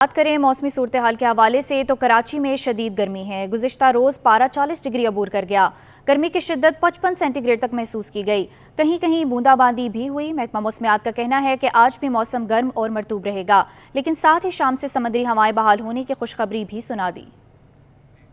बात करें मौसमी सूरत हाल के हवाले से तो कराची में शदीद गर्मी है। गुज़िश्ता रोज़ पारा 40 डिग्री अबूर कर गया। गर्मी की शिद्दत 55 सेंटीग्रेड तक महसूस की गई। कहीं कहीं बूंदाबांदी भी हुई। महकमा मौसमियात का कहना है कि आज भी मौसम गर्म और मरतूब रहेगा, लेकिन साथ ही शाम से समुद्री हवाएं बहाल होने की खुशखबरी भी सुना दी।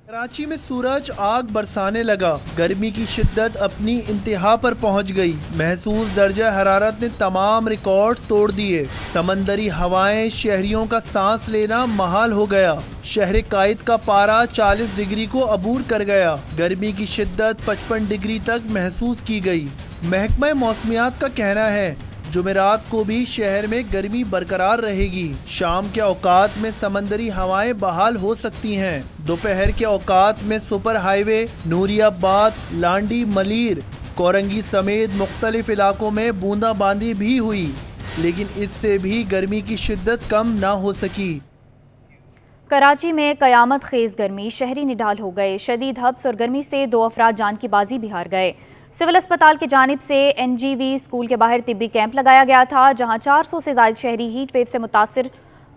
कराची में सूरज आग बरसाने लगा। गर्मी की शिद्दत अपनी इंतहा पर पहुंच गई। महसूस दर्जा हरारत ने तमाम रिकॉर्ड तोड़ दिए। समंदरी हवाएं शहरियों का सांस लेना महाल हो गया। शहर कायद का पारा 40 डिग्री को अबूर कर गया। गर्मी की शिद्दत 55 डिग्री तक महसूस की गई। महकमा मौसमियात का कहना है जुमेरात को भी शहर में गर्मी बरकरार रहेगी। शाम के औकात में समंदरी हवाएं बहाल हो सकती हैं। दोपहर के औकात में सुपर हाईवे नूरियाबाद, लांडी, मलीर, कोरंगी समेत मुख्तलिफ इलाकों में बूंदाबांदी भी हुई, लेकिन इससे भी गर्मी की शिद्दत कम ना हो सकी। कराची में कयामत खेज गर्मी, शहरी निढाल हो गए। शदीद हब्स और गर्मी से 2 अफराद जान की बाजी भी हार गए। सिविल अस्पताल की जानिब से NGV स्कूल के बाहर तिब्बी कैंप लगाया गया था, जहां 400 से ज्यादा शहरी हीट वेव से मुतासिर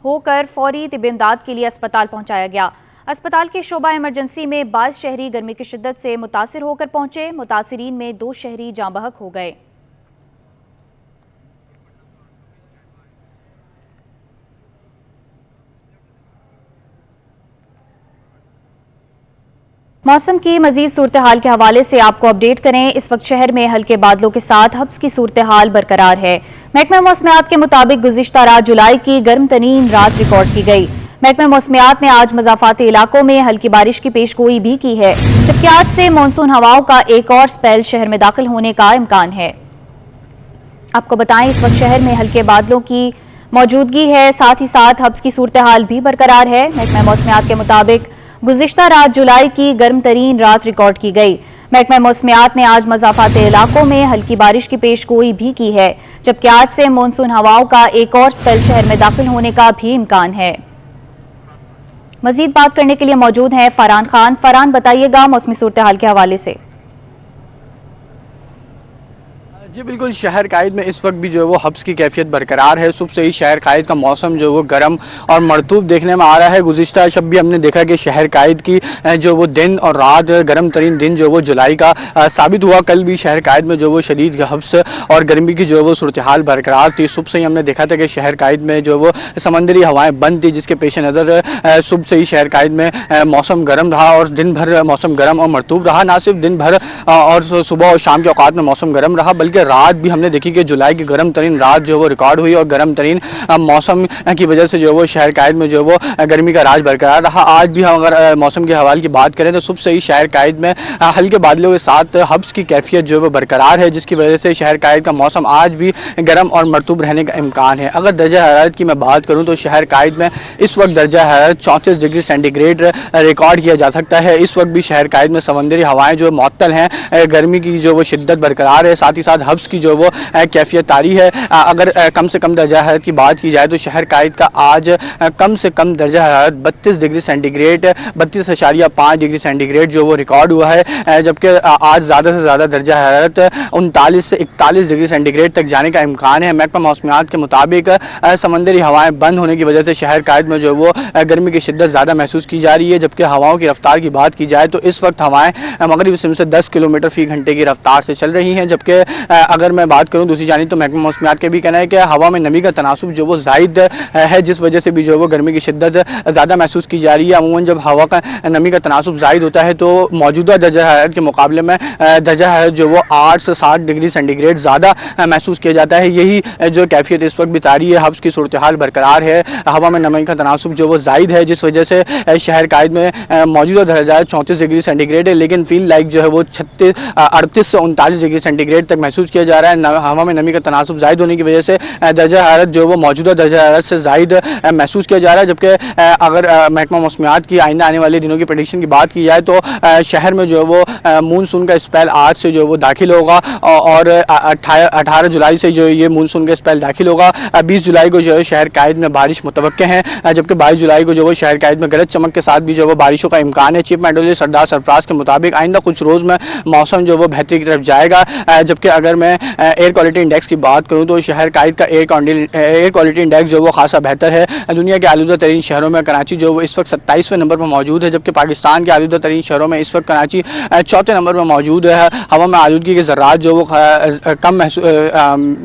होकर फौरी तिब्बी इमदाद के लिए अस्पताल पहुंचाया गया। अस्पताल के शोबा इमरजेंसी में 22 शहरी गर्मी की शिद्दत से मुतासिर होकर पहुंचे। मुतासिरीन में 2 शहरी जाँ बहक हो गए। मौसम की मजीद सूरत हाल के हवाले से आपको अपडेट करें। इस वक्त शहर में हल्के बादलों के साथ हब्स की सूरत हाल बरकरार है। महकमा मौसमियात के मुताबिक गुज़िश्ता रात जुलाई की गर्म तरीन रात रिकॉर्ड की गई। महकमा मौसमियात ने आज मज़ाफ़ाती इलाकों में हल्की बारिश की पेशगोई भी की है, जबकि आज से मानसून हवाओं का एक और स्पेल शहर में दाखिल होने का इम्कान है। आपको बताएं, इस वक्त शहर में हल्के बादलों की मौजूदगी है, साथ ही साथ हब्स की सूरत हाल भी बरकरार है। महकमा मौसमियात के मुताबिक गुज़िश्ता रात जुलाई की गर्म तरीन रात रिकॉर्ड की गई। महकमा मौसमियात ने आज मज़ाफ़ाती इलाकों में हल्की बारिश की पेशगोई भी की है, जबकि आज से मानसून हवाओं का एक और स्पेल शहर में दाखिल होने का भी इम्कान है। मजीद बात करने के लिए मौजूद हैं फरहान खान। फरहान, बताइएगा मौसमी सूरत हाल के हवाले से। जी बिल्कुल, शहर कायद में इस वक्त भी जो है वो हब्स की कैफियत बरकरार है। सुबह से ही शहर कायद का मौसम जो है वो गर्म और मरतूब देखने में आ रहा है। गुज़िश्ता शब भी हमने देखा कि शहर कायद की जो वो दिन और रात गर्म तरीन दिन जो वो जुलाई का साबित हुआ। कल भी शहर कायद में जो वो शदीद हब्स और गर्मी की जो है वो सूरत हाल बरकरार थी। सुबह से ही हमने देखा था कि शहर कायद में जो वो समंदरी हवाएँ बंद थी, जिसके पेश नज़र सुबह से ही शहर कायद में मौसम गर्म रहा और दिन भर मौसम गर्म और मरतूब रहा। ना सिर्फ दिन भर और सुबह और शाम के औकात में मौसम गर्म रहा, बल्कि रात भी हमने देखी कि जुलाई की गर्म तरीन रात जो वो रिकॉर्ड हुई और गर्म तरीन मौसम की वजह से जो वो शहर कायद में जो वो गर्मी का राज बरकरार रहा। आज भी हम अगर मौसम के हवाले की बात करें तो सुबह से ही शहर कायद में हल्के बादलों के साथ हब्स की कैफियत जो वो बरकरार है, जिसकी वजह से शहर कायद का मौसम आज भी गर्म और मरतूब रहने का इम्कान है। अगर दर्जा हरारत की मैं बात करूँ तो शहर कायद में इस वक्त दर्जा हरारत 34 डिग्री सेंटीग्रेड रिकॉर्ड किया जा सकता है। इस वक्त भी शहर कायद में समंदरी हवाएं जो मअतल हैं, गर्मी की जो वो शिद्दत बरकरार है, साथ ही साथ हब्स की जो वो कैफियत तारी है। अगर कम से कम दर्जा हरारत की बात की जाए तो शहर कायद का आज कम से कम दर्जा हरारत 32 डिग्री सेंटीग्रेड 32.5 डिग्री सेंटीग्रेड जो वो रिकॉर्ड हुआ है, जबकि आज ज़्यादा से ज़्यादा दर्जा हरारत 39 से 41 डिग्री सेंटीग्रेड तक जाने का इम्कान है। महकमा मौसमियात के मुताबिक समंदरी हवाएं बंद होने की वजह से शहर कायद में जो वो गर्मी की शिद्दत ज़्यादा महसूस की जा रही है, जबकि हवाओं की रफ्तार की बात की जाए तो इस वक्त हवाएं मगरिब सिम से 10 किलोमीटर फी घंटे की रफ्तार से चल रही हैं। जबकि अगर मैं बात करूं दूसरी जानिब तो महकमा मौसमियात के भी कहना है कि हवा में नमी का तनासुब जो वो ज़ायद है, जिस वजह से भी जो वो गर्मी की शिद्दत ज़्यादा महसूस की जा रही है। अमूमन जब हवा का नमी का तनासुब ज़ायद होता है तो मौजूदा दर्जा हरारत के मुकाबले में दर्जा हरारत जो वो 8 से 7 डिग्री सेंटीग्रेड ज़्यादा महसूस किया जाता है। यही जो कैफियत इस वक्त बिता रही है। हब्स की सूरत हाल बरकरार है, हवा में नमी का तनासुब जो वो ज़ायद है, जिस वजह से शहर कायद में मौजूदा दर्जा 34 डिग्री सेंटीग्रेड है, लेकिन फील लाइक जो है वो 38 से 39 डिग्री सेंटीग्रेड तक महसूस किया जा रहा है। हवा में नमी का तनासुब ज़ायद होने की वजह से दर्जा हरारत जो वो मौजूदा दर्जा हरारत से ज़ायद महसूस किया जा रहा है। जबकि अगर महकमा मौसमियात की आइंदा आने वाले दिनों की प्रेडिक्शन की बात की जाए तो शहर में जो है वो मानसून का स्पेल आज से जो वो दाखिल होगा और 18 जुलाई से जो ये मानसून का स्पेल दाखिल होगा। 20 जुलाई को जो है शहर कायद में बारिश मुतवक्के है, जबकि 22 जुलाई को जो वो शहर कायद में गरज चमक के साथ भी जो वो बारिशों का इम्कान है। चीफ मेट्रोलॉजिस्ट सरदार सरफराज के मुताबिक आइंदा कुछ रोज़ में मौसम जो वो बेहतरी की तरफ जाएगा। जबकि अगर मैं एयर क्वालिटी इंडेक्स की बात करूँ तो शहर कायद का एयर क्वालिटी इंडेक्स जो वो खासा बेहतर है। दुनिया के आलूदा तरीन शहरों में कराची जो वो इस वक्त 27वें नंबर पर मौजूद है, जबकि पाकिस्तान के आलूदा तरीन शहरों में इस वक्त कराची 4थे नंबर पर मौजूद है। हवा में आलूदगी के ज़र्रात जो वो कम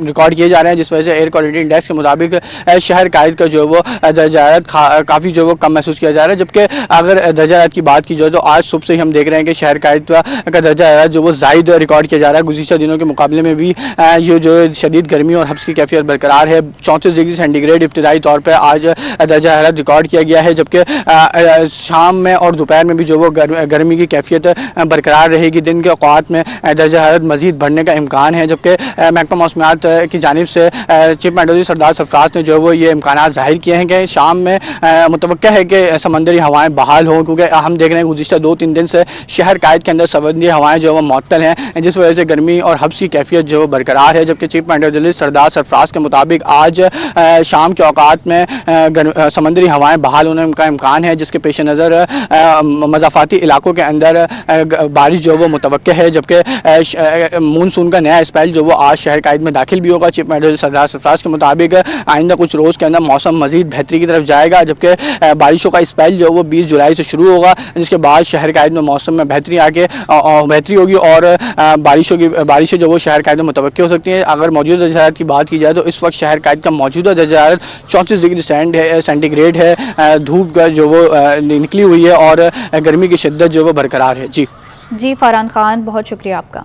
रिकॉर्ड किए जा रहे हैं, जिस वजह से एयर क्वालिटी इंडेक्स के मुताबिक शहर कायद का जो वो दर्जा हरारत काफ़ी जो वो कम महसूस किया जा रहा है। जबकि अगर दर्जा हरारत की बात की जाए तो आज सुबह से ही हम देख रहे हैं कि शहर कायद का दर्जा हरारत जो वो ज़ायद रिकॉर्ड किया जा रहा है। गुज़िश्ता दिनों के मुकाबले में भी ये जो शदीद गर्मी और हब्स की कैफियत बरकरार है। 34 डिग्री सेंटीग्रेड इब्तदाई तौर पर आज दर्जा हरारत रिकॉर्ड किया गया है, जबकि शाम में और दोपहर में भी जो वो गर्मी की कैफियत बरकरार रहेगी। दिन के औकात में दर्जा हरारत मज़ीद बढ़ने का इम्कान है, जबकि महकमा मौसमियात की जानिब से चीफ मेट्रोलॉजी सरदार सरफराज ने जो वो ये इम्कान ज़ाहिर किए हैं कि शाम में मुतवक्का है कि समंदरी हवाएं बहाल हों, क्योंकि हम देख रहे हैं गुज़िश्ता 2-3 दिन से शहर कायद के अंदर समंदरी हवाएं जो वो मुअत्तल हैं, जिस वजह से गर्मी और हब्स की कैफियत जो बरकरार है। जबकि चीफ मेट्रोलॉजी सरदार सरफराज के मुताबिक आज शाम के औकात में समंदरी हवाएं बहाल होने का इम्कान है, जिसके पेश नज़र मज़ाफ़ाती इलाकों के अंदर बारिश जो वो मुतवक्का है। जबकि मानसून का नया स्पेल जो वो आज शहर कायद में दाखिल भी होगा। चीफ मेट्रोलॉजी सरदार सरफराज के मुताबिक आइंदा कुछ रोज़ के अंदर मौसम मज़ीद बेहतरी की तरफ जाएगा, जबकि बारिशों का स्पेल जो वो 20 जुलाई से शुरू होगा, जिसके बाद शहर कायद में मौसम में बेहतरी होगी और बारिशें जो वो शहर कायद में मुतवक्की हो सकती हैं। अगर मौजूदा दर्जा हरारत की बात की जाए तो इस वक्त शहर कायद का मौजूदा दर्जा हरारत 34 डिग्री सेंटीग्रेड है। धूप जो वो निकली हुई है और गर्मी की शिद्दत जो वो बरकरार है। जी फरहान खान, बहुत शुक्रिया आपका।